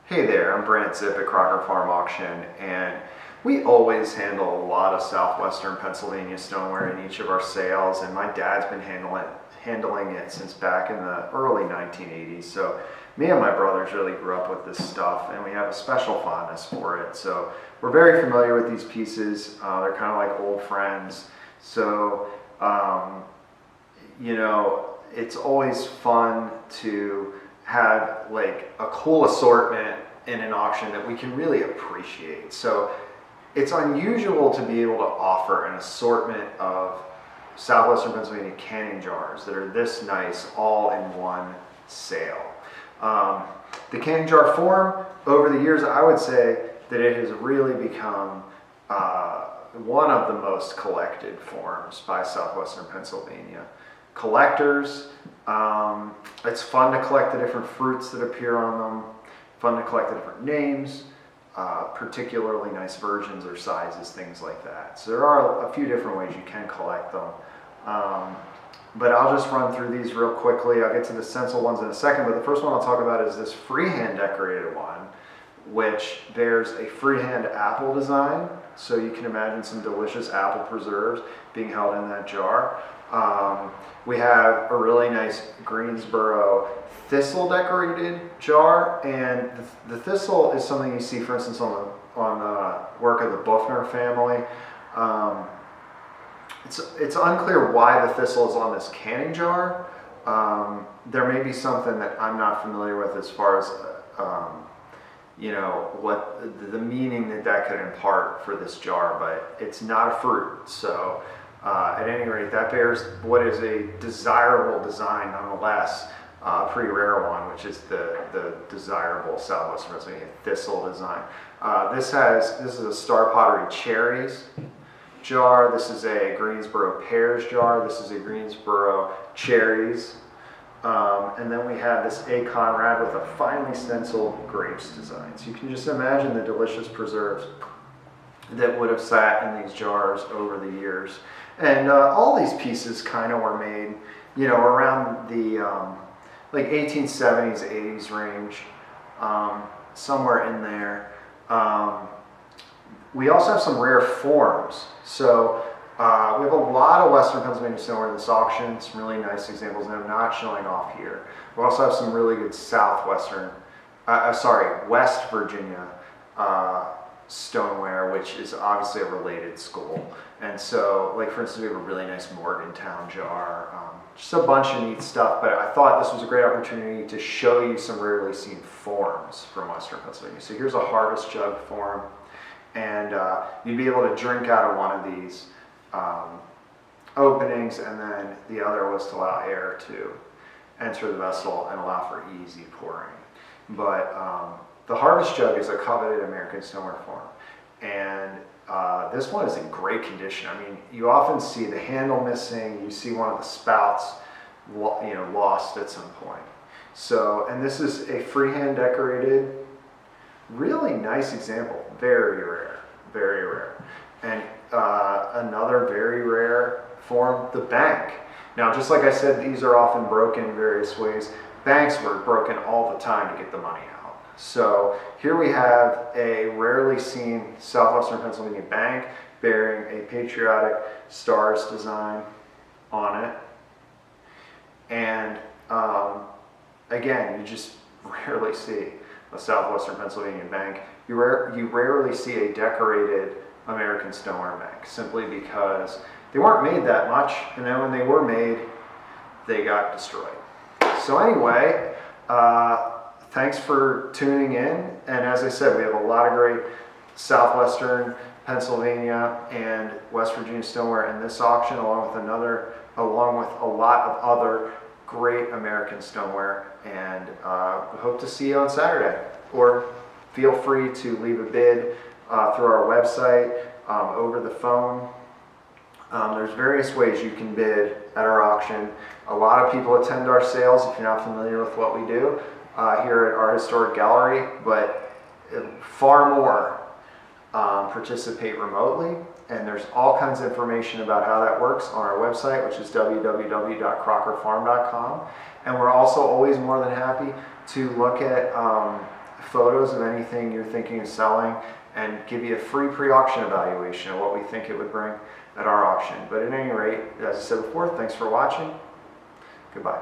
Hey there, I'm Brant Zipp at Crocker Farm Auction, and we always handle a lot of Southwestern Pennsylvania stoneware in each of our sales, and my dad's been handling it since back in the early 1980s. So me and my brothers really grew up with this stuff, and we have a special fondness for it. So we're very familiar with these pieces. They're kind of like old friends. So, it's always fun to have like a cool assortment in an auction that we can really appreciate. So it's unusual to be able to offer an assortment of Southwestern Pennsylvania canning jars that are this nice all in one sale. The canning jar form, over the years, I would say that it has really become one of the most collected forms by Southwestern Pennsylvania collectors. It's fun to collect the different fruits that appear on them, fun to collect the different names, particularly nice versions or sizes, things like that. So there are a few different ways you can collect them. But I'll just run through these real quickly. I'll get to the stencil ones in a second, but the first one I'll talk about is this freehand decorated one, which bears a freehand apple design. So you can imagine some delicious apple preserves being held in that jar. We have a really nice Greensboro thistle decorated jar, and the thistle is something you see, for instance, on the work of the Buffner family. It's unclear why the thistle is on this canning jar. There may be something that I'm not familiar with as far as what the meaning that could impart for this jar, but it's not a fruit. So at any rate, that bears what is a desirable design nonetheless, a pretty rare one, which is the desirable Southwestern Pennsylvania thistle design. This is a Star Pottery cherries jar. This is a Greensboro pears jar. This is a Greensboro cherries. And then we have this A. Conrad with a finely stenciled grapes design. So you can just imagine the delicious preserves that would have sat in these jars over the years. And all these pieces kind of were made, around the like 1870s, 80s range, somewhere in there. We also have some rare forms. So we have a lot of Western Pennsylvania stoneware in this auction, some really nice examples that I'm not showing off here. We also have some really good West Virginia stoneware, which is obviously a related school. And so, like for instance, we have a really nice Morgantown jar, just a bunch of neat stuff, but I thought this was a great opportunity to show you some rarely seen forms from Western Pennsylvania. So here's a harvest jug form, and you'd be able to drink out of one of these openings, and then the other was to allow air to enter the vessel and allow for easy pouring. But the harvest jug is a coveted American stoneware form, and this one is in great condition. I mean, you often see the handle missing, you see one of the spouts lost at some point. So, and this is a freehand decorated, really nice example, very rare, very rare. And another very rare form, the bank. Now, just like I said, these are often broken in various ways. Banks were broken all the time to get the money out. So here we have a rarely seen Southwestern Pennsylvania bank bearing a patriotic stars design on it. And again, you just rarely see a Southwestern Pennsylvania bank. You rarely see a decorated American stoneware bank, simply because they weren't made that much, and then when they were made, they got destroyed. So anyway, thanks for tuning in, and as I said, we have a lot of great Southwestern Pennsylvania and West Virginia stoneware in this auction, along with a lot of other great American stoneware, and we hope to see you on Saturday. Or feel free to leave a bid through our website, over the phone. There's various ways you can bid at our auction. A lot of people attend our sales if you're not familiar with what we do here at our historic gallery, but far more participate remotely. And there's all kinds of information about how that works on our website, which is www.crockerfarm.com. And we're also always more than happy to look at photos of anything you're thinking of selling and give you a free pre-auction evaluation of what we think it would bring at our auction. But at any rate, as I said before, thanks for watching. Goodbye.